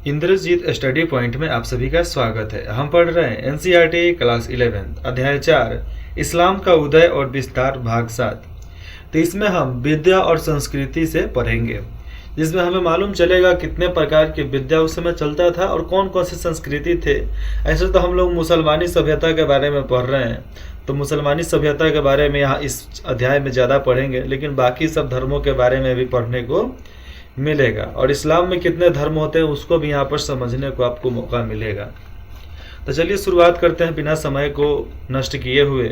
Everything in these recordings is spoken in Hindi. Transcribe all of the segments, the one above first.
इंद्रजीत स्टडी पॉइंट में आप सभी का स्वागत है। हम पढ़ रहे हैं एनसीईआरटी क्लास 11 अध्याय 4 इस्लाम का उदय और विस्तार भाग 7। तो इसमें हम विद्या और संस्कृति से पढ़ेंगे, जिसमें हमें मालूम चलेगा कितने प्रकार की विद्या उस समय चलता था और कौन कौन सी संस्कृति थे। ऐसे तो हम लोग मुसलमानी सभ्यता के बारे में पढ़ रहे हैं, तो मुसलमानी सभ्यता के बारे में यहाँ इस अध्याय में ज़्यादा पढ़ेंगे, लेकिन बाकी सब धर्मों के बारे में भी पढ़ने को मिलेगा और इस्लाम में कितने धर्म होते हैं उसको भी यहाँ पर समझने को आपको मौका मिलेगा। तो चलिए शुरुआत करते हैं बिना समय को नष्ट किए हुए।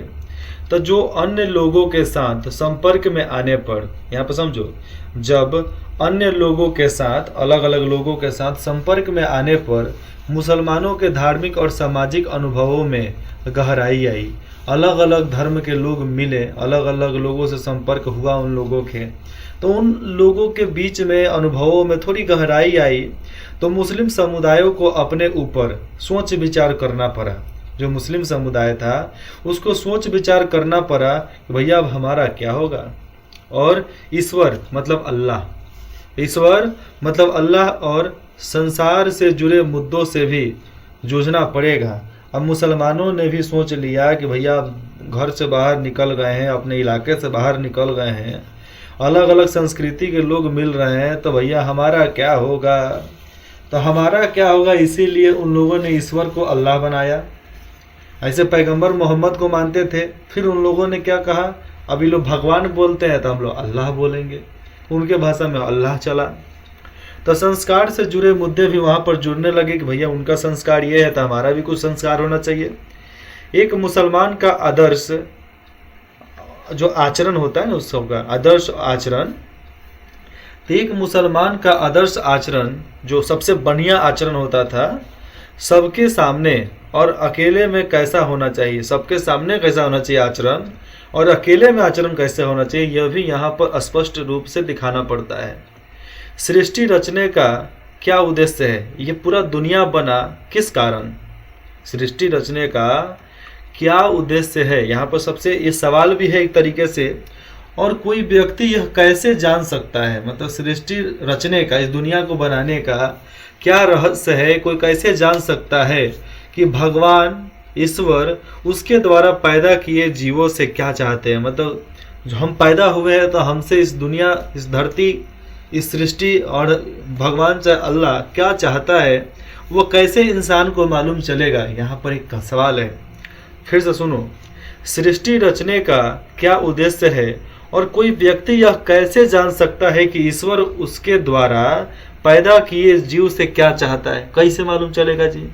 तो जो अन्य लोगों के साथ संपर्क में आने पर, यहाँ पर समझो, जब अन्य लोगों के साथ, अलग अलग लोगों के साथ संपर्क में आने पर मुसलमानों के धार्मिक और सामाजिक अनुभवों में गहराई आई। अलग अलग धर्म के लोग मिले, अलग अलग लोगों से संपर्क हुआ उन लोगों के, तो उन लोगों के बीच में अनुभवों में थोड़ी गहराई आई। तो मुस्लिम समुदायों को अपने ऊपर सोच विचार करना पड़ा। जो मुस्लिम समुदाय था उसको सोच विचार करना पड़ा कि भैया अब हमारा क्या होगा। और ईश्वर मतलब अल्लाह और संसार से जुड़े मुद्दों से भी जूझना पड़ेगा। अब मुसलमानों ने भी सोच लिया कि भैया घर से बाहर निकल गए हैं, अपने इलाके से बाहर निकल गए हैं, अलग अलग संस्कृति के लोग मिल रहे हैं, तो भैया हमारा क्या होगा। तो हमारा क्या होगा, इसीलिए उन लोगों ने ईश्वर को अल्लाह बनाया। ऐसे पैगंबर मोहम्मद को मानते थे, फिर उन लोगों ने क्या कहा, अभी लोग भगवान बोलते हैं तो हम लोग अल्लाह बोलेंगे, उनके भाषा में अल्लाह चला। तो संस्कार से जुड़े मुद्दे भी वहाँ पर जुड़ने लगे कि भैया उनका संस्कार ये है तो हमारा भी कुछ संस्कार होना चाहिए। एक मुसलमान का आदर्श जो आचरण होता है ना, उस सबका आदर्श आचरण, तो एक मुसलमान का आदर्श आचरण जो सबसे बढ़िया आचरण होता था, सबके सामने और अकेले में कैसा होना चाहिए, सबके सामने कैसा होना चाहिए आचरण और अकेले में आचरण कैसे होना चाहिए, यह भी यहाँ पर स्पष्ट रूप से दिखाना पड़ता है। सृष्टि रचने का क्या उद्देश्य है, ये पूरा दुनिया बना किस कारण, सृष्टि रचने का क्या उद्देश्य है, यहाँ पर सबसे ये सवाल भी है एक तरीके से। और कोई व्यक्ति यह कैसे जान सकता है, मतलब सृष्टि रचने का, इस दुनिया को बनाने का क्या रहस्य है, कोई कैसे जान सकता है कि भगवान ईश्वर उसके द्वारा पैदा किए जीवों से क्या चाहते हैं। मतलब जो हम पैदा हुए हैं तो हमसे इस दुनिया, इस धरती, इस सृष्टि और भगवान से अल्लाह क्या चाहता है, वो कैसे इंसान को मालूम चलेगा, यहाँ पर एक सवाल है। फिर से सुनो, सृष्टि रचने का क्या उद्देश्य है और कोई व्यक्ति यह कैसे जान सकता है कि ईश्वर उसके द्वारा पैदा किए जीव से क्या चाहता है, कैसे मालूम चलेगा जी।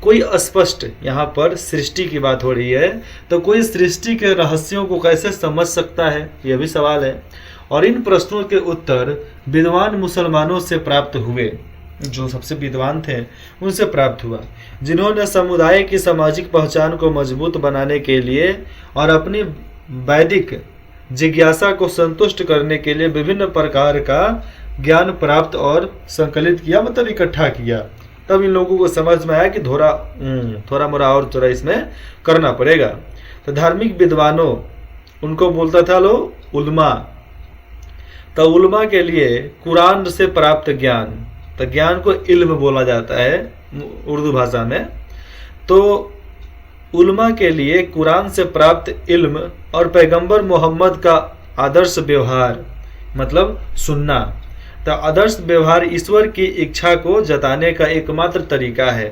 कोई स्पष्ट, यहाँ पर सृष्टि की बात हो रही है, तो कोई सृष्टि के रहस्यों को कैसे समझ सकता है, यह भी सवाल है। और इन प्रश्नों के उत्तर विद्वान मुसलमानों से प्राप्त हुए, जो सबसे विद्वान थे उनसे प्राप्त हुआ, जिन्होंने समुदाय की सामाजिक पहचान को मजबूत बनाने के लिए और अपनी वैदिक जिज्ञासा को संतुष्ट करने के लिए विभिन्न प्रकार का ज्ञान प्राप्त और संकलित किया, मतलब इकट्ठा किया। तब इन लोगों को समझ में आया कि थोड़ा मोड़ा और थोड़ा इसमें करना पड़ेगा। तो धार्मिक विद्वानों, उनको बोलता था लो उलमा। तो उलमा के लिए कुरान से प्राप्त ज्ञान, तो ज्ञान को इल्म बोला जाता है उर्दू भाषा में, तो उलमा के लिए कुरान से प्राप्त इल्म और पैगंबर मोहम्मद का आदर्श व्यवहार, मतलब सुनना। तो आदर्श व्यवहार ईश्वर की इच्छा को जताने का एकमात्र तरीका है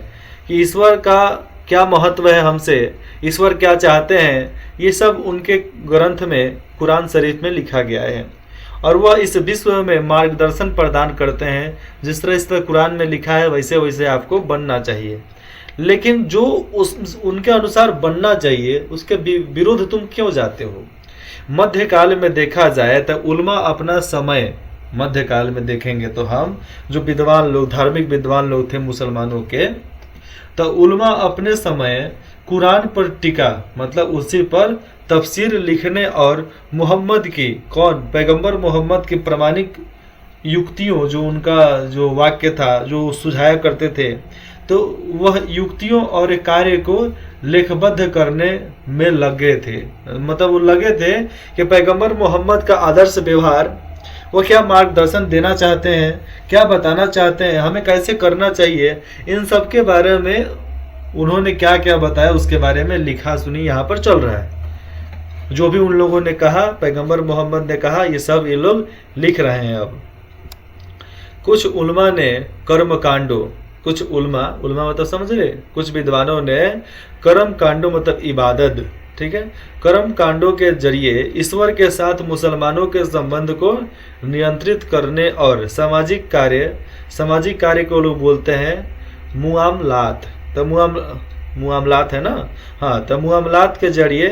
कि ईश्वर का क्या महत्व है हमसे, ईश्वर क्या चाहते हैं, ये सब उनके ग्रंथ में, कुरान शरीफ में लिखा गया है। और वह इस विश्व में मार्गदर्शन प्रदान करते हैं, जिस तरह कुरान में लिखा है वैसे वैसे आपको बनना चाहिए। लेकिन जो उनके अनुसार बनना चाहिए उसके विरुद्ध तुम क्यों जाते हो। मध्यकाल में देखा जाए तो उलमा अपना समय, मध्यकाल में देखेंगे तो हम जो विद्वान लोग, धार्मिक विद्वान लोग थे मुसलमानों के, तो उलमा अपने समय कुरान पर टिका, मतलब उसी पर तफसीर लिखने और मोहम्मद की, कौन, पैगंबर मोहम्मद की प्रमाणिक युक्तियों, जो उनका जो वाक्य था जो सुझाया करते थे, तो वह युक्तियों और कार्य को लेखबद्ध करने में लगे थे। मतलब वो लगे थे कि पैगंबर मोहम्मद का आदर्श व्यवहार वो क्या मार्गदर्शन देना चाहते हैं, क्या बताना चाहते हैं, हमें कैसे करना चाहिए, इन सब के बारे में उन्होंने क्या क्या बताया उसके बारे में लिखा सुनी यहाँ पर चल रहा है। जो भी उन लोगों ने कहा, पैगंबर मोहम्मद ने कहा, ये सब ये लोग लिख रहे हैं। अब कुछ उलमा ने कर्म कांडो, कुछ उलमा मतलब समझ रहे, कुछ विद्वानों ने कर्म कांडो मतलब इबादत, ठीक है, कर्म कांडों के जरिए ईश्वर के साथ मुसलमानों के संबंध को नियंत्रित करने और सामाजिक कार्य को लोग बोलते हैं मुआमलात। तो मुआमलात है ना, हाँ, तो मुआमलात के जरिए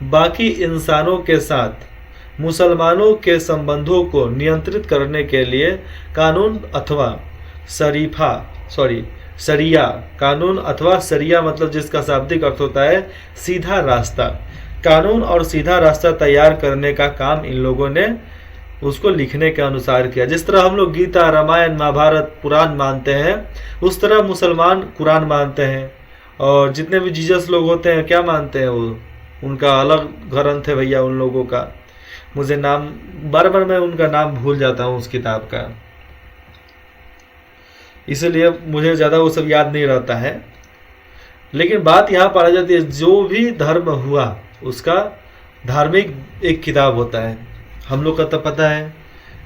बाकी इंसानों के साथ मुसलमानों के संबंधों को नियंत्रित करने के लिए कानून अथवा शरिया, कानून अथवा शरिया मतलब जिसका शाब्दिक अर्थ होता है सीधा रास्ता, कानून और सीधा रास्ता तैयार करने का काम इन लोगों ने उसको लिखने के अनुसार किया। जिस तरह हम लोग गीता, रामायण, महाभारत, पुराण मानते हैं, उस तरह मुसलमान कुरान मानते हैं। और जितने भी जीसस लोग होते हैं क्या मानते हैं, वो उनका अलग ग्रंथ है भैया उन लोगों का, मुझे नाम बार बार मैं उनका नाम भूल जाता हूँ उस किताब का, इसलिए मुझे ज़्यादा वो सब याद नहीं रहता है। लेकिन बात यहाँ पर आ जाती है, जो भी धर्म हुआ उसका धार्मिक एक किताब होता है, हम लोग का तो पता है,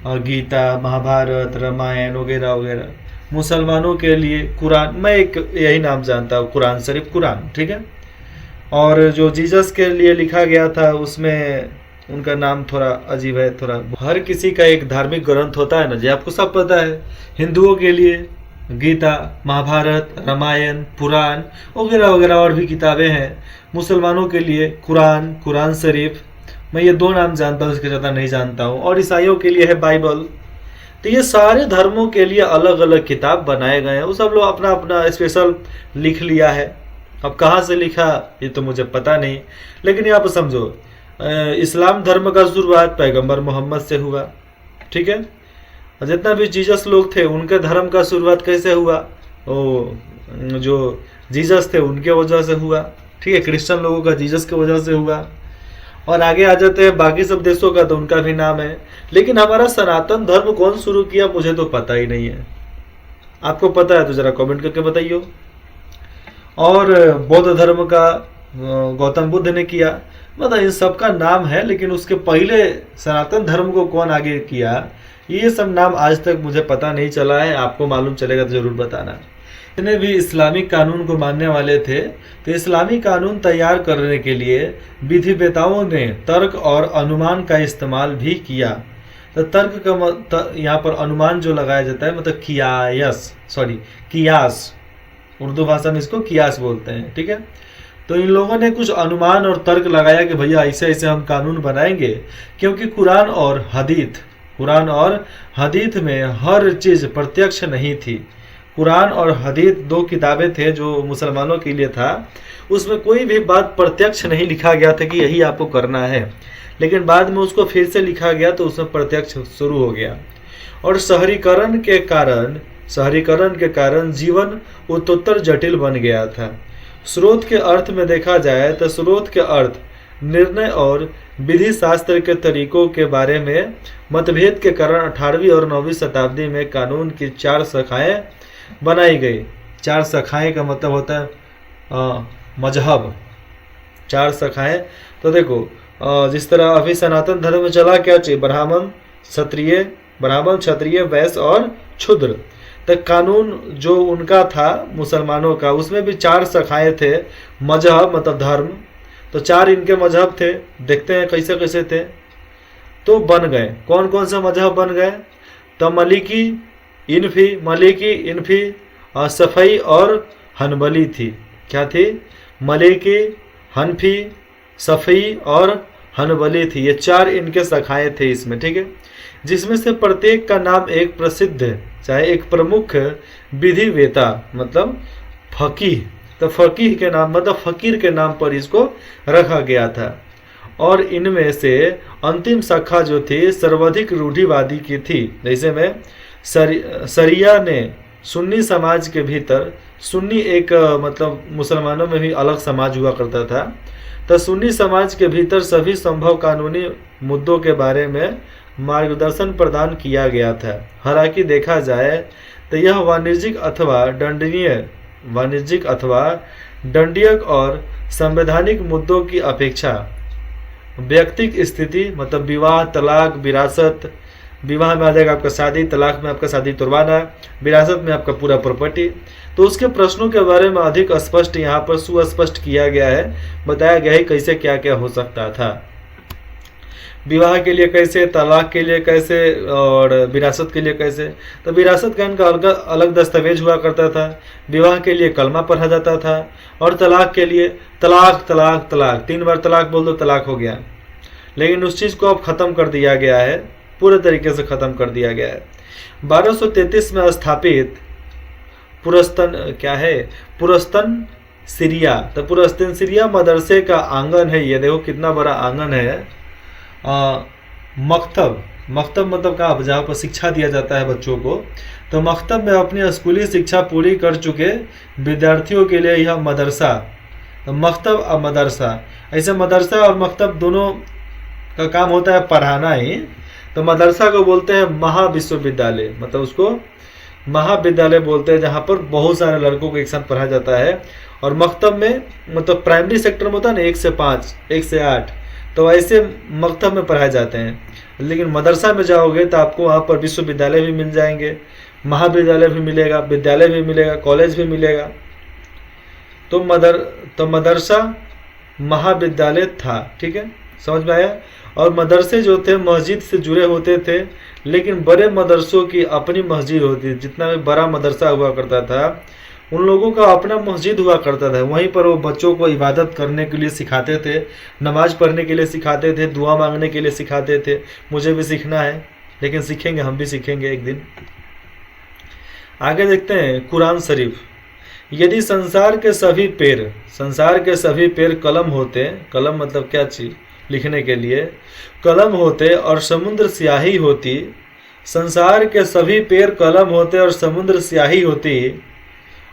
और गीता, महाभारत, रामायण वगैरह वगैरह। मुसलमानों के लिए कुरान, मैं एक यही नाम जानता हूँ, कुरान शरीफ, कुरान, ठीक है। और जो जीसस के लिए लिखा गया था उसमें उनका नाम थोड़ा अजीब है, थोड़ा, हर किसी का एक धार्मिक ग्रंथ होता है ना जी, आपको सब पता है। हिंदुओं के लिए गीता, महाभारत, रामायण, पुराण वगैरह वगैरह और भी किताबें हैं। मुसलमानों के लिए कुरान, कुरान शरीफ, मैं ये दो नाम जानता हूँ, इसके ज़्यादा नहीं जानता हूँ। और ईसाइयों के लिए है बाइबल। तो ये सारे धर्मों के लिए अलग अलग किताब बनाए गए हैं, वो सब लोग अपना अपना स्पेशल लिख लिया है। अब कहाँ से लिखा ये तो मुझे पता नहीं, लेकिन यहाँ पर समझो, इस्लाम धर्म का शुरुआत पैगंबर मोहम्मद से हुआ, ठीक है। और जितना भी जीसस लोग थे उनके धर्म का शुरुआत कैसे हुआ, वो जो जीसस थे उनके वजह से हुआ, ठीक है। क्रिश्चियन लोगों का जीसस की वजह से हुआ। और आगे आ जाते हैं बाकी सब देशों का, तो उनका भी नाम है। लेकिन हमारा सनातन धर्म कौन शुरू किया मुझे तो पता ही नहीं है, आपको पता है तो जरा कमेंट करके बताइए। और बौद्ध धर्म का गौतम बुद्ध ने किया, मतलब इन सब का नाम है, लेकिन उसके पहले सनातन धर्म को कौन आगे किया ये सब नाम आज तक मुझे पता नहीं चला है। आपको मालूम चलेगा तो जरूर बताना। जितने भी इस्लामिक कानून को मानने वाले थे, तो इस्लामी कानून तैयार करने के लिए विधिवेताओं ने तर्क और अनुमान का इस्तेमाल भी किया। तो तर्क का यहाँ पर अनुमान जो लगाया जाता है मतलब कियास, उर्दू भाषा में इसको कियास बोलते हैं, ठीक है। तो इन लोगों ने कुछ अनुमान और तर्क लगाया कि भैया ऐसे ऐसे हम कानून बनाएंगे, क्योंकि कुरान और हदीथ में हर चीज़ प्रत्यक्ष नहीं थी। कुरान और हदीथ दो किताबें थे जो मुसलमानों के लिए था, उसमें कोई भी बात प्रत्यक्ष नहीं लिखा गया था कि यही आपको करना है, लेकिन बाद में उसको फिर से लिखा गया तो उसमें प्रत्यक्ष शुरू हो गया। और शहरीकरण के कारण जीवन उत्तरोत्तर जटिल बन गया था। स्रोत के अर्थ में देखा जाए तो स्रोत के अर्थ निर्णय और विधि शास्त्र के तरीकों के बारे में मतभेद के कारण 18वीं और 9वीं शताब्दी में कानून की 4 शाखाएं बनाई गई। 4 शाखाएं का मतलब होता है मजहब, 4 शाखाएं। तो देखो जिस तरह अभी सनातन धर्म में चला क्या चाहिए, ब्राह्मण, क्षत्रिय, वैश्य और क्षुद्र। तो कानून जो उनका था मुसलमानों का, उसमें भी 4 शाखाएं थे। मजहब मतलब धर्म, तो 4 इनके मजहब थे। देखते हैं कैसे कैसे थे तो बन गए। कौन कौन से मजहब बन गए, तो मलिकी, इन्फी, सफ़ई और हनबली थी। क्या थी, मलिकी, हनफी, सफ़ई और हनबली थी। ये 4 इनके शाखाएं थे इसमें, ठीक है। जिसमें से प्रत्येक का नाम एक प्रसिद्ध, चाहे एक प्रमुख विधिवेता मतलब फकीह, तो फकीह के नाम मतलब फकीर के नाम पर इसको रखा गया था। और इनमें से अंतिम शाखा जो थी सर्वाधिक रूढ़िवादी की थी। जैसे में शरिया ने सुन्नी समाज के भीतर, सुन्नी एक मतलब मुसलमानों में भी अलग समाज हुआ करता था, तो सुन्नी समाज के भीतर सभी संभव कानूनी मुद्दों के बारे में मार्गदर्शन प्रदान किया गया था। हालांकि देखा जाए तो यह वाणिज्यिक अथवा दंडनीय और संवैधानिक मुद्दों की अपेक्षा व्यक्तिगत स्थिति, मतलब विवाह, तलाक, विरासत, विवाह में आ जाएगा आपका शादी, तलाक में आपका शादी तुड़वाना, विरासत में आपका पूरा प्रॉपर्टी, तो उसके प्रश्नों के बारे में अधिक स्पष्ट यहाँ पर सुस्पष्ट किया गया है, बताया गया है कैसे क्या क्या हो सकता था। विवाह के लिए कैसे, तलाक के लिए कैसे और विरासत के लिए कैसे। तो विरासत का इनका अलग अलग दस्तावेज हुआ करता था, विवाह के लिए कलमा पढ़ा जाता था, और तलाक के लिए तलाक तलाक तलाक 3 बार तलाक बोल दो तलाक हो गया। लेकिन उस चीज़ को अब ख़त्म कर दिया गया है, पूरे तरीके से ख़त्म कर दिया गया है। 1233 में स्थापित पुरस्तन सीरिया, तो पुरस्तन सीरिया मदरसे का आंगन है। ये देखो कितना बड़ा आंगन है। मकतब मतलब कहाँ, जहाँ पर शिक्षा दिया जाता है बच्चों को, तो मकतब में अपनी स्कूली शिक्षा पूरी कर चुके विद्यार्थियों के लिए यह मदरसा, तो मकतब और मदरसा, ऐसे मदरसा और मकतब दोनों का काम होता है पढ़ाना ही। तो मदरसा को बोलते हैं महाविश्वविद्यालय, मतलब उसको महाविद्यालय बोलते हैं, जहाँ पर बहुत सारे लड़कों को एक साथ पढ़ा जाता है। और मकतब में मतलब प्राइमरी सेक्टर में होता है ना 1 से 5, 1 से 8, तो ऐसे मकतब में पढ़ाए जाते हैं। लेकिन मदरसा में जाओगे तो आपको वहाँ पर विश्वविद्यालय भी मिल जाएंगे, महाविद्यालय भी मिलेगा, विद्यालय भी मिलेगा, कॉलेज भी मिलेगा। तो मदरसा महाविद्यालय था, ठीक है, समझ में आया। और मदरसे जो थे मस्जिद से जुड़े होते थे, लेकिन बड़े मदरसों की अपनी मस्जिद होती थी। जितना भी बड़ा मदरसा हुआ करता था उन लोगों का अपना मस्जिद हुआ करता था, वहीं पर वो बच्चों को इबादत करने के लिए सिखाते थे, नमाज पढ़ने के लिए सिखाते थे, दुआ मांगने के लिए सिखाते थे। मुझे भी सीखना है, लेकिन सीखेंगे, हम भी सीखेंगे एक दिन। आगे देखते हैं कुरान शरीफ। यदि संसार के सभी पेड़ कलम होते, कलम मतलब क्या चीज़, लिखने के लिए कलम होते और समुद्र स्याही होती, संसार के सभी पेड़ कलम होते और समुद्र स्याही होती,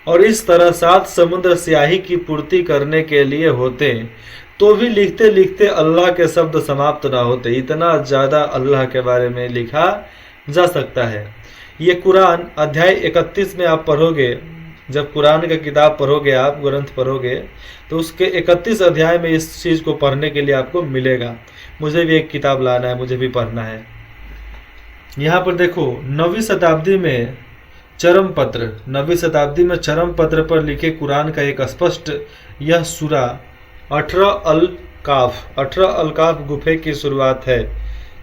और इस तरह 7 समुद्र स्याही की पूर्ति करने के लिए होते, तो भी लिखते लिखते अल्लाह के शब्द समाप्त ना होते। इतना ज़्यादा अल्लाह के बारे में लिखा जा सकता है। ये कुरान अध्याय 31 में आप पढ़ोगे, जब कुरान का किताब पढ़ोगे, आप ग्रंथ पढ़ोगे, तो उसके 31 अध्याय में इस चीज़ को पढ़ने के लिए आपको मिलेगा। मुझे भी एक किताब लाना है, मुझे भी पढ़ना है। यहाँ पर देखो 9वीं शताब्दी में चरम पत्र पर लिखे कुरान का एक स्पष्ट यह सूरा 18 अल-काफ गुफे की शुरुआत है।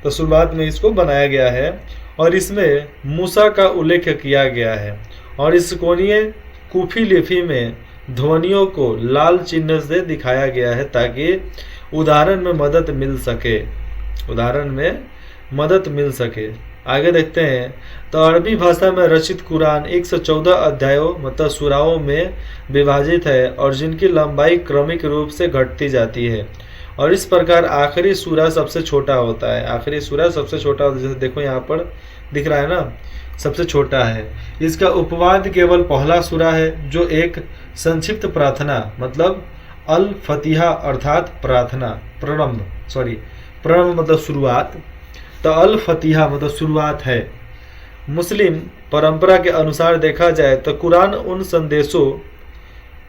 तो शुरुआत में इसको बनाया गया है और इसमें मूसा का उल्लेख किया गया है, और इस कोणीय कूफी लिपि में ध्वनियों को लाल चिन्ह से दिखाया गया है ताकि उदाहरण में मदद मिल सके। आगे देखते हैं। तो अरबी भाषा में रचित कुरान 114 अध्यायों मतलब सूराओं में विभाजित है, और जिनकी लंबाई क्रमिक रूप से घटती जाती है, और इस प्रकार आखिरी सूरा सबसे छोटा होता है। जैसे देखो यहाँ पर दिख रहा है ना, सबसे छोटा है। इसका उपवाद केवल पहला सूरा है, जो एक संक्षिप्त प्रार्थना मतलब अल फतिहा अर्थात प्रार्थना, प्रारंभ मतलब शुरुआत, तो अल फतिहा मतलब शुरुआत है। मुस्लिम परंपरा के अनुसार देखा जाए तो कुरान उन संदेशों,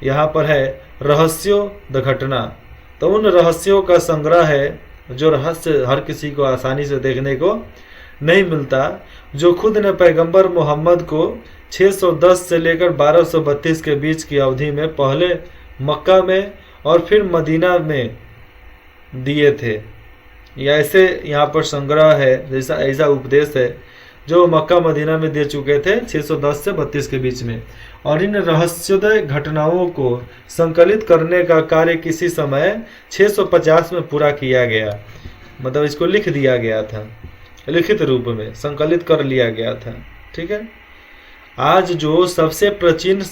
यहाँ पर है रहस्यों द घटना, तो उन रहस्यों का संग्रह है जो रहस्य हर किसी को आसानी से देखने को नहीं मिलता, जो खुद ने पैगंबर मोहम्मद को 610 से लेकर 1232 के बीच की अवधि में पहले मक्का में और फिर मदीना में दिए थे। या ऐसे यहाँ पर संग्रह है, जैसा ऐसा उपदेश है जो मक्का मदीना में दे चुके थे 610 से 32 के बीच में। और इन रहस्योदय घटनाओं को संकलित करने का कार्य किसी समय 650 में पूरा किया गया, मतलब इसको लिख दिया गया था, लिखित रूप में संकलित कर लिया गया था। ठीक है। आज जो सबसे प्राचीन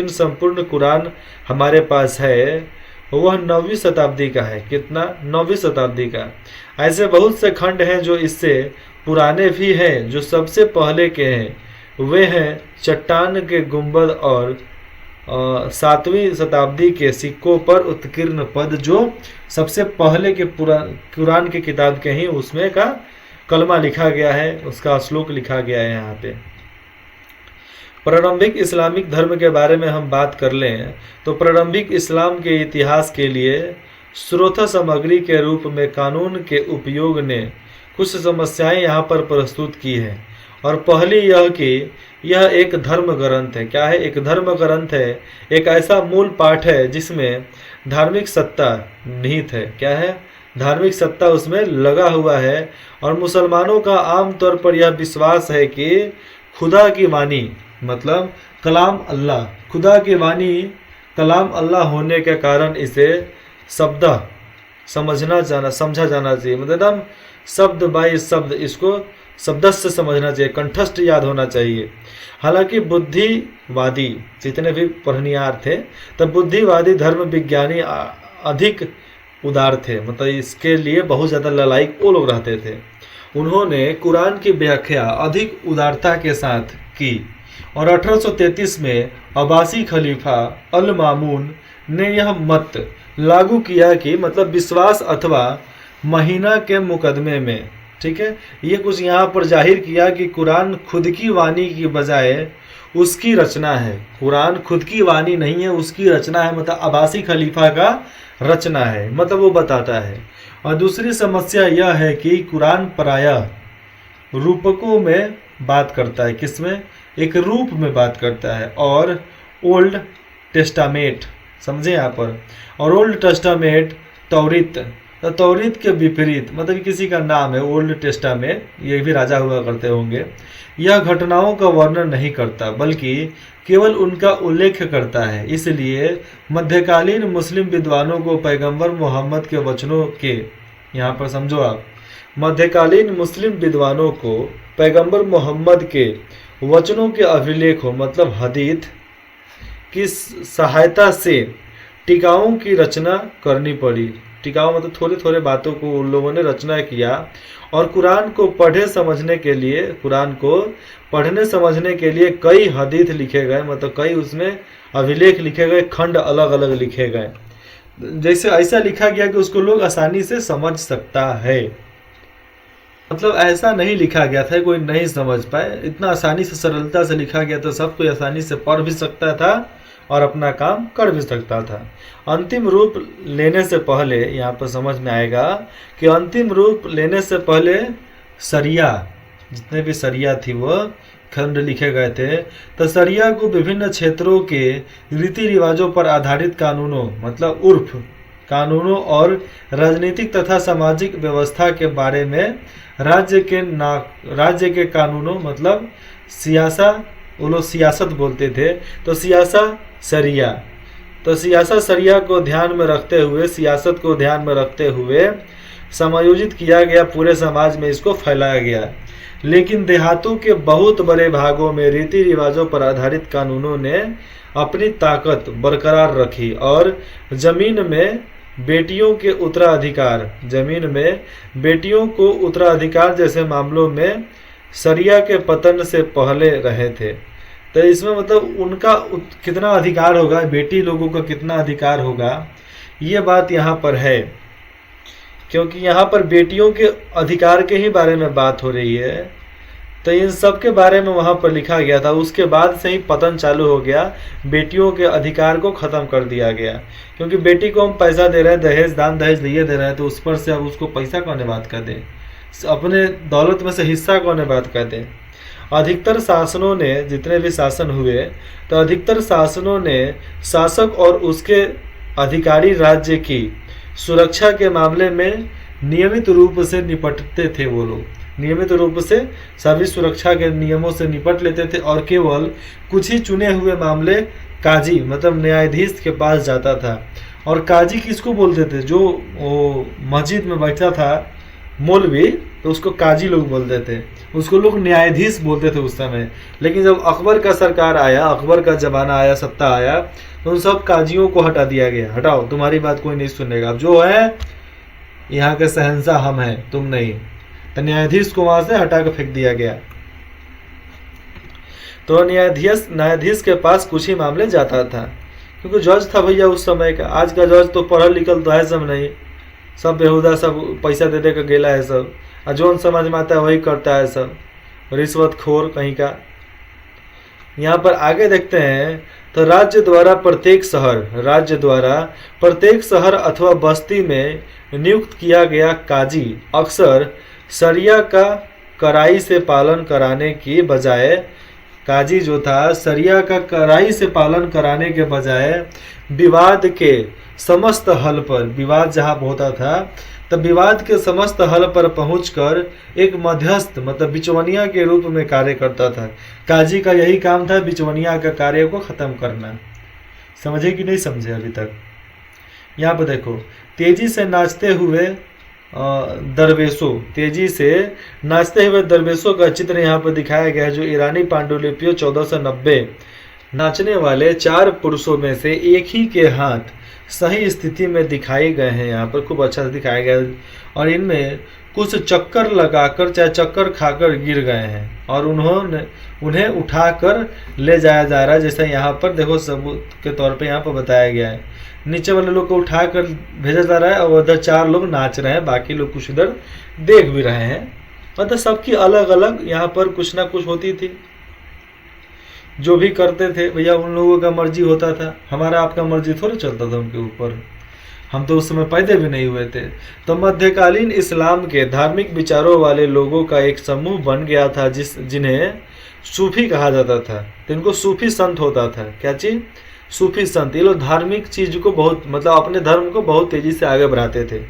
संपूर्ण कुरान हमारे पास है वह 9वीं शताब्दी का है। कितना? 9वीं शताब्दी का। ऐसे बहुत से खंड हैं जो इससे पुराने भी हैं। जो सबसे पहले के हैं वे हैं चट्टान के गुंबद और 7वीं शताब्दी के सिक्कों पर उत्कीर्ण पद जो सबसे पहले के कुरान की किताब के ही उसमें का कलमा लिखा गया है, उसका श्लोक लिखा गया है यहाँ पे। प्रारंभिक इस्लामिक धर्म के बारे में हम बात कर लें तो प्रारंभिक इस्लाम के इतिहास के लिए स्रोत सामग्री के रूप में कानून के उपयोग ने कुछ समस्याएं यहाँ पर प्रस्तुत की है। और पहली यह कि यह एक धर्म ग्रंथ है। क्या है? एक धर्म ग्रंथ है, एक ऐसा मूल पाठ है जिसमें धार्मिक सत्ता निहित है। क्या है? धार्मिक सत्ता उसमें लगा हुआ है। और मुसलमानों का आम तौर पर यह विश्वास है कि खुदा की वाणी मतलब कलाम अल्लाह, खुदा की वाणी कलाम अल्लाह होने के कारण इसे शब्द समझा जाना चाहिए। मतलब शब्द बाई शब्द इसको शब्दस्थ समझना चाहिए, कंठस्थ याद होना चाहिए। हालांकि बुद्धिवादी जितने भी पढ़नियार थे तब बुद्धिवादी धर्म विज्ञानी अधिक उदार थे, मतलब इसके लिए बहुत ज़्यादा ललायक वो लोग रहते थे। उन्होंने कुरान की व्याख्या अधिक उदारता के साथ की और 1833 में अब्बासी खलीफा अल मामून ने यह मत लागू किया कि मतलब विश्वास अथवा महीना के मुकदमे में, ठीक है, ये कुछ यहाँ पर जाहिर किया कि कुरान खुद की वाणी की बजाय उसकी रचना है। कुरान खुद की वाणी नहीं है, उसकी रचना है, मतलब अब्बासी खलीफा का रचना है, मतलब वो बताता है। और दूसरी समस्या यह है कि कुरान प्रायः रूपकों में बात करता है। किसमें? एक रूप में बात करता है। और ओल्ड टेस्टामेंट समझे यहाँ पर, और ओल्ड टेस्टामेंट तौरीत, तो तौरीत के विपरीत, मतलब किसी का नाम है ओल्ड टेस्टामेंट, ये भी राजा हुआ करते होंगे, यह घटनाओं का वर्णन नहीं करता बल्कि केवल उनका उल्लेख करता है। इसलिए मध्यकालीन मुस्लिम विद्वानों को पैगंबर मोहम्मद के वचनों के, यहाँ पर समझो आप, मध्यकालीन मुस्लिम विद्वानों को पैगंबर मोहम्मद के वचनों के अभिलेख हो मतलब हदीथ की सहायता से टीकाओं की रचना करनी पड़ी। टीकाओं मतलब थोड़े थोड़े बातों को उन लोगों ने रचना किया। और कुरान को पढ़ने समझने के लिए कई हदीथ लिखे गए, मतलब कई उसमें अभिलेख लिखे गए, खंड अलग अलग लिखे गए, जैसे ऐसा लिखा गया कि उसको लोग आसानी से समझ सकता है। मतलब ऐसा नहीं लिखा गया था कोई नहीं समझ पाए, इतना आसानी से सरलता से लिखा गया तो सब कोई आसानी से पढ़ भी सकता था और अपना काम कर भी सकता था। अंतिम रूप लेने से पहले यहाँ पर समझ में आएगा कि अंतिम रूप लेने से पहले शरिया, जितने भी शरिया थी वो खंड लिखे गए थे, तो शरिया को विभिन्न क्षेत्रों के रीति रिवाजों पर आधारित कानूनों मतलब उर्फ कानूनों और राजनीतिक तथा सामाजिक व्यवस्था के बारे में राज्य के कानूनों मतलब सियासा, वो लोग सियासत बोलते थे, तो सियासा शरिया को ध्यान में रखते हुए, सियासत को ध्यान में रखते हुए समायोजित किया गया, पूरे समाज में इसको फैलाया गया। लेकिन देहातों के बहुत बड़े भागों में रीति रिवाजों पर आधारित कानूनों ने अपनी ताकत बरकरार रखी और जमीन में बेटियों को उत्तराधिकार जैसे मामलों में शरिया के पतन से पहले रहे थे। तो इसमें मतलब उनका कितना अधिकार होगा, बेटी लोगों का कितना अधिकार होगा, ये बात यहाँ पर है, क्योंकि यहाँ पर बेटियों के अधिकार के ही बारे में बात हो रही है। तो इन सब के बारे में वहाँ पर लिखा गया था। उसके बाद से ही पतन चालू हो गया, बेटियों के अधिकार को ख़त्म कर दिया गया, क्योंकि बेटी को हम पैसा दे रहे हैं, दान दहेज दिए दे रहे हैं, तो उस पर से अब उसको पैसा कौन बात कर दे, अपने दौलत में से हिस्सा कौन बात कर दे। अधिकतर शासनों ने, जितने भी शासन हुए, तो अधिकतर शासनों ने शासक और उसके अधिकारी राज्य की सुरक्षा के मामले में नियमित रूप से निपटते थे। वो लोग नियमित रूप से सभी सुरक्षा के नियमों से निपट लेते थे और केवल कुछ ही चुने हुए मामले काजी मतलब न्यायाधीश के पास जाता था। और काजी किसको बोलते थे? जो वो मस्जिद में बैठा था मौलवी, तो उसको काजी लोग बोलते थे, उसको लोग न्यायाधीश बोलते थे उस समय। लेकिन जब अकबर का सरकार आया, अकबर का ज़माना आया, सत्ता आया, तो उन सब काजियों को हटा दिया गया। हटाओ, तुम्हारी बात कोई नहीं सुनेगा, अब जो है यहाँ के शहंशाह हम हैं, तुम नहीं। तो न्यायाधीश को वहाँ से हटा कर फेंक दिया गया। तो न्यायाधीश के पास कुछ ही मामले जाता था। क्योंकि जज था भैया उस समय का। आज का जज तो पढ़ल लिखल तो है सब नहीं, सब बेहुदा, सब पैसा दे दे के गेला है सब, और जौन समझ में आता है वही करता है सब, रिश्वतखोर कहीं का। यहाँ पर आगे देखते हैं तो राज्य द्वारा प्रत्येक शहर अथवा बस्ती में नियुक्त किया गया काजी अक्सर शरिया का कड़ाई से पालन कराने की बजाय, काजी जो था शरिया का कड़ाई से पालन कराने के बजाय विवाद के समस्त हल पर, विवाद जहाँ होता था तब विवाद के समस्त हल पर पहुंचकर एक मध्यस्थ मतलब बिचवनिया के रूप में कार्य करता था। काजी का यही काम था, बिचवनिया का कार्य को खत्म करना। समझे कि नहीं समझे अभी तक? यहाँ पर देखो, तेजी से नाचते हुए दरवेशों का चित्र यहाँ पर दिखाया गया है, जो ईरानी पांडुलिपियों 1490। नाचने वाले 4 पुरुषों में से एक ही के हाथ सही स्थिति में दिखाए गए हैं, यहाँ पर खूब अच्छा से दिखाया गया है, और इनमें कुछ चक्कर लगाकर चाहे चक्कर खाकर गिर गए हैं और उन्हें उठाकर ले जाया जा रहा है। जैसे यहाँ पर देखो सबूत के तौर पे यहाँ पर बताया गया है, नीचे वाले लोग को उठाकर भेजा जा रहा है और उधर 4 लोग नाच रहे हैं, बाकी लोग कुछ उधर देख भी रहे हैं। मतलब सबकी अलग अलग यहाँ पर कुछ ना कुछ होती थी। जो भी करते थे भैया उन लोगों का मर्जी होता था, हमारा आपका मर्जी थोड़ा चलता था उनके ऊपर, हम तो उस समय पैदा भी नहीं हुए थे। तो मध्यकालीन इस्लाम के धार्मिक विचारों वाले लोगों का एक समूह बन गया था जिन्हें सूफी कहा जाता था। तो इनको सूफी संत होता था। क्या चीज़? सूफी संत। ये लोग धार्मिक चीज़ को बहुत मतलब अपने धर्म को बहुत तेज़ी से आगे बढ़ाते थे।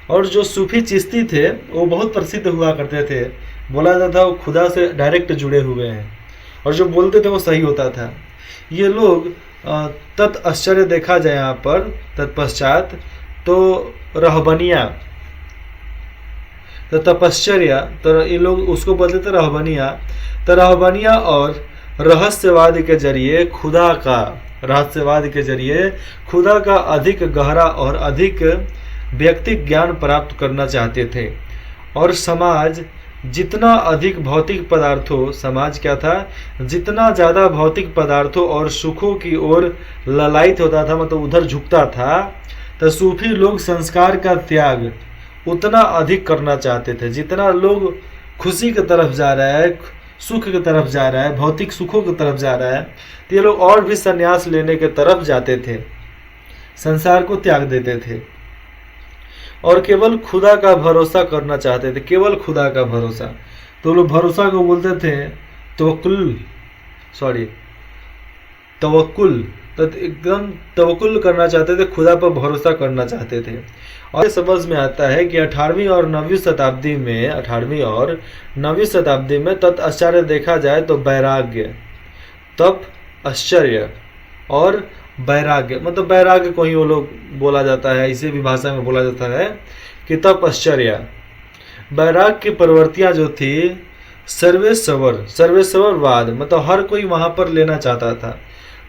और जो सूफी चिश्ती थे वो बहुत प्रसिद्ध हुआ करते थे, बोला जाता था वो खुदा से डायरेक्ट जुड़े हुए हैं, और जो बोलते थे वो सही होता था। ये लोग तत्आश्चर्य देखा जाए यहाँ पर तत्पश्चात तो रहबनिया, तो तपश्चर्या, तो ये लोग उसको बोलते थे रहबनिया। तो रहबनिया और रहस्यवाद के जरिए खुदा का अधिक गहरा और अधिक व्यक्तिक ज्ञान प्राप्त करना चाहते थे। और समाज जितना अधिक भौतिक पदार्थों, समाज क्या था, जितना ज़्यादा भौतिक पदार्थों और सुखों की ओर ललायित होता था, मतलब उधर झुकता था, तो सूफी लोग संस्कार का त्याग उतना अधिक करना चाहते थे। जितना लोग खुशी की तरफ जा रहा है, सुख की तरफ जा रहा है, भौतिक सुखों की तरफ जा रहा है, तो ये लोग और भी संन्यास लेने के तरफ जाते थे, संसार को त्याग देते थे और केवल खुदा का भरोसा करना चाहते थे। केवल खुदा का भरोसा, तो लोग भरोसा को बोलते थे तवक्कुल, तो एकदम तवक्कुल करना चाहते थे, खुदा पर भरोसा करना चाहते थे। और समझ में आता है कि 18वीं और 9वीं शताब्दी में तत्आश्चर्य देखा जाए तो वैराग्य, तप आश्चर्य और वैराग्य, मतलब वैराग्य को ही वो लोग बोला जाता है, इसे भी भाषा में बोला जाता है कि तपश्चर्या। वैराग्य की प्रवृत्तियां जो थी सर्वेश्वरवाद, मतलब हर कोई वहां पर लेना चाहता था।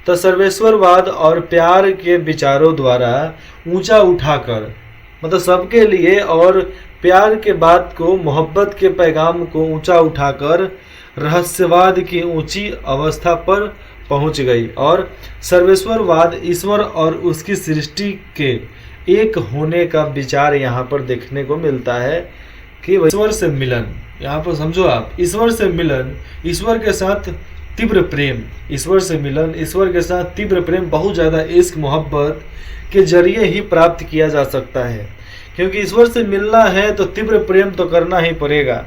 तो सर्वेश्वरवाद और प्यार के विचारों द्वारा ऊंचा उठाकर, मतलब सबके लिए, और प्यार के बात को, मोहब्बत के पैगाम को ऊंचा उठाकर रहस्यवाद की ऊंची अवस्था पर पहुंच गई। और सर्वेश्वरवाद ईश्वर और उसकी सृष्टि के एक होने का विचार यहाँ पर देखने को मिलता है कि ईश्वर से मिलन, यहाँ पर समझो आप, ईश्वर से मिलन, ईश्वर के साथ तीव्र प्रेम, ईश्वर से मिलन, ईश्वर के साथ तीव्र प्रेम, बहुत ज़्यादा इश्क मोहब्बत के जरिए ही प्राप्त किया जा सकता है। क्योंकि ईश्वर से मिलना है तो तीव्र प्रेम तो करना ही पड़ेगा,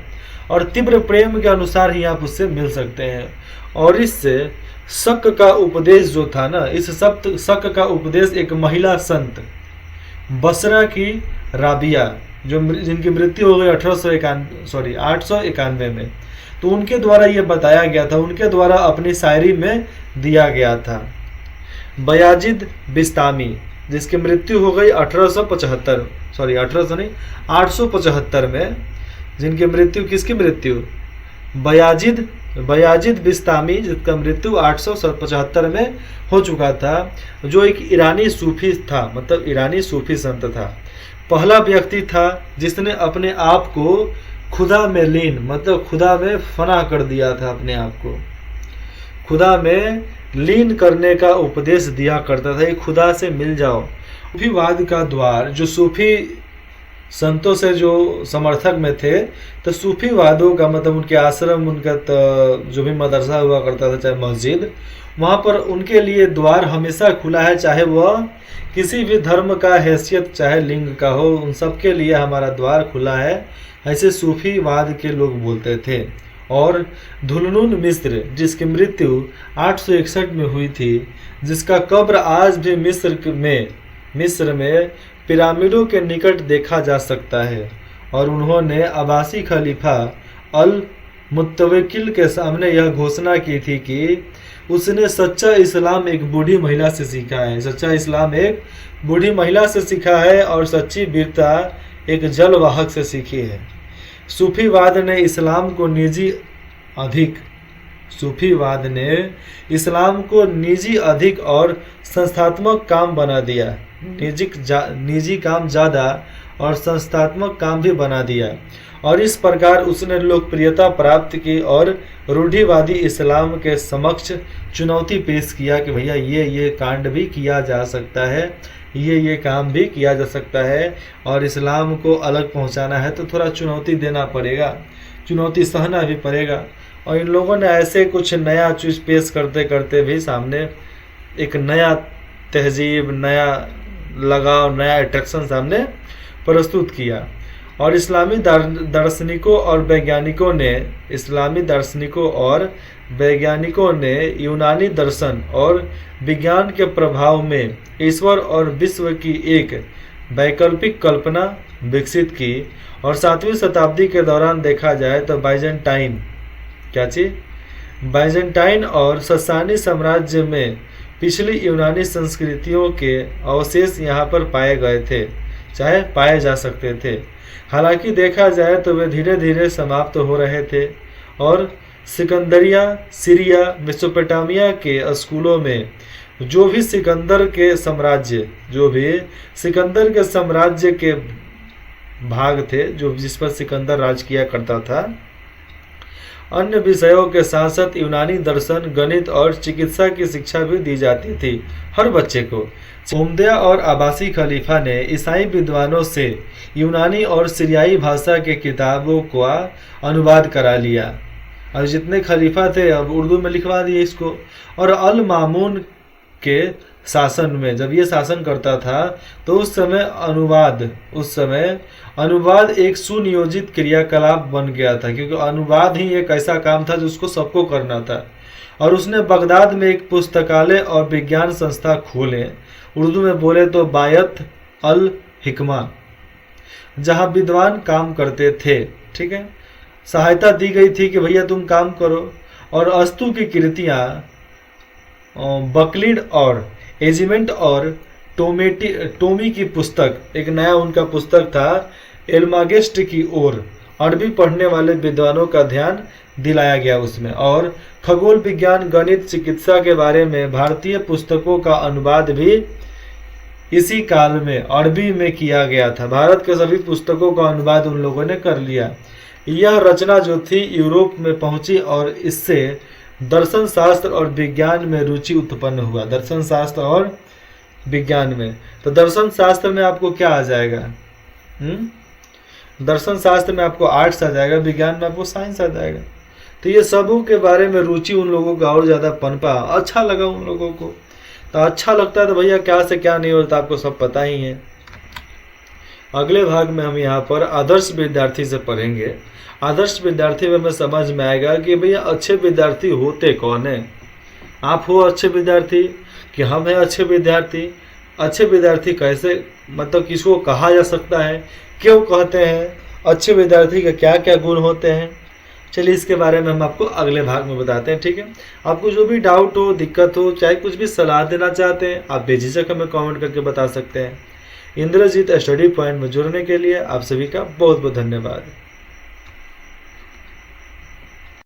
और तीव्र प्रेम के अनुसार ही आप उससे मिल सकते हैं। और इससे शक का उपदेश जो था ना, इस शक का उपदेश एक महिला संत बसरा की राबिया, जिनकी मृत्यु हो गई 891 में, तो उनके द्वारा ये बताया गया था, उनके द्वारा अपनी शायरी में दिया गया था। बयाजिद बिस्तामी, जिसकी मृत्यु हो गई 875 में, जिनकी मृत्यु, किसकी मृत्यु, बयाजिद बिस्तामी, जिसका मृत्यु 875 में हो चुका था, जो एक ईरानी सूफी था, मतलब ईरानी सूफी संत था। पहला व्यक्ति था जिसने अपने आप को खुदा में लीन, मतलब खुदा में फना कर दिया था, अपने आप को खुदा में लीन करने का उपदेश दिया करता था, ये खुदा से मिल जाओ। सूफीवाद का द्वार, जो सूफी संतों से जो समर्थक में थे, तो सूफीवादों का मतलब उनके आश्रम, उनका जो भी मदरसा हुआ करता था, चाहे मस्जिद, वहाँ पर उनके लिए द्वार हमेशा खुला है, चाहे वह किसी भी धर्म का हैसियत, चाहे लिंग का हो, उन सब के लिए हमारा द्वार खुला है, ऐसे सूफीवाद के लोग बोलते थे। और धुलनुन मिस्र, जिसकी मृत्यु 861 में हुई थी, जिसका कब्र आज भी मिस्र में पिरामिडों के निकट देखा जा सकता है, और उन्होंने अब्बासी खलीफा अल मुत्तवकिल के सामने यह घोषणा की थी कि उसने सच्चा इस्लाम एक बूढ़ी महिला से सीखा है, सच्चा इस्लाम एक बूढ़ी महिला से सीखा है, और सच्ची वीरता एक जलवाहक से सीखी है। सूफीवाद ने इस्लाम को निजी अधिक और संस्थात्मक काम बना दिया, निजी काम ज़्यादा और संस्थात्मक काम भी बना दिया, और इस प्रकार उसने लोकप्रियता प्राप्त की और रूढ़िवादी इस्लाम के समक्ष चुनौती पेश किया कि भैया ये कांड भी किया जा सकता है, ये काम भी किया जा सकता है, और इस्लाम को अलग पहुंचाना है तो थोड़ा चुनौती देना पड़ेगा, चुनौती सहना भी पड़ेगा। और इन लोगों ने ऐसे कुछ नया चीज़ पेश करते करते भी सामने एक नया तहजीब, नया लगाव, नया अट्रैक्शन सामने प्रस्तुत किया। और इस्लामी दार्शनिकों और वैज्ञानिकों ने यूनानी दर्शन और विज्ञान के प्रभाव में ईश्वर और विश्व की एक वैकल्पिक कल्पना विकसित की। और 7वीं शताब्दी के दौरान देखा जाए तो बाइजेंटाइन और ससानी साम्राज्य में पिछली यूनानी संस्कृतियों के अवशेष यहाँ पर पाए गए थे, चाहे पाए जा सकते थे। हालांकि देखा जाए तो वे धीरे धीरे समाप्त हो रहे थे, और सिकंदरिया, सीरिया, मेसोपोटामिया के स्कूलों में जो भी सिकंदर के साम्राज्य के भाग थे, जिस पर सिकंदर राज किया करता था, अन्य विषयों के साथ साथ यूनानी दर्शन, गणित और चिकित्सा की शिक्षा भी दी जाती थी हर बच्चे को। उमदया और अब्बासी खलीफा ने ईसाई विद्वानों से यूनानी और सीरियाई भाषा के किताबों का अनुवाद करा लिया, और जितने खलीफा थे अब उर्दू में लिखवा दिए इसको। और अल मामून के शासन में जब ये शासन करता था तो उस समय अनुवाद एक सुनियोजित क्रियाकलाप बन गया था, क्योंकि अनुवाद ही एक ऐसा काम था जिसको सबको करना था। और उसने बगदाद में एक पुस्तकालय और विज्ञान संस्था खोले, उर्दू में बोले तो बायत अल हिकमा, जहाँ विद्वान काम करते थे। ठीक है, सहायता दी गई थी कि भैया तुम काम करो। और अस्तु की कृतियाँ बकलीड और एजिमेंट और टोमी की पुस्तक, एक नया उनका पुस्तक था एल्मागेस्ट की ओर अरबी पढ़ने वाले विद्वानों का ध्यान दिलाया गया उसमें। और खगोल विज्ञान, गणित, चिकित्सा के बारे में भारतीय पुस्तकों का अनुवाद भी इसी काल में अरबी में किया गया था। भारत के सभी पुस्तकों का अनुवाद उन लोगों ने कर लिया। यह रचना जो थी यूरोप में पहुंची, और इससे दर्शन शास्त्र और विज्ञान में रुचि उत्पन्न हुआ। दर्शन शास्त्र और विज्ञान में, तो दर्शन शास्त्र में आपको क्या आ जाएगा? दर्शन शास्त्र में आपको आर्ट्स आ जाएगा, विज्ञान में आपको साइंस आ जाएगा। तो ये सबों के बारे में रुचि उन लोगों का और ज़्यादा पनपा, अच्छा लगा उन लोगों को। तो अच्छा लगता है तो भैया क्या से क्या नहीं होता आपको सब पता ही है। अगले भाग में हम यहाँ पर आदर्श विद्यार्थी से पढ़ेंगे। आदर्श विद्यार्थी में हमें समझ में आएगा कि भैया अच्छे विद्यार्थी होते कौन है। आप हो अच्छे विद्यार्थी कि हम हैं अच्छे विद्यार्थी? अच्छे विद्यार्थी कैसे, मतलब किसको कहा जा सकता है, क्यों कहते हैं, अच्छे विद्यार्थी के क्या क्या गुण होते हैं, चलिए इसके बारे में हम आपको अगले भाग में बताते हैं। ठीक है, आपको जो भी डाउट हो, दिक्कत हो, चाहे कुछ भी सलाह देना चाहते हैं, आप बेझिझक हमें कमेंट करके बता सकते हैं। इंद्रजीत स्टडी पॉइंट में जुड़ने के लिए आप सभी का बहुत बहुत धन्यवाद।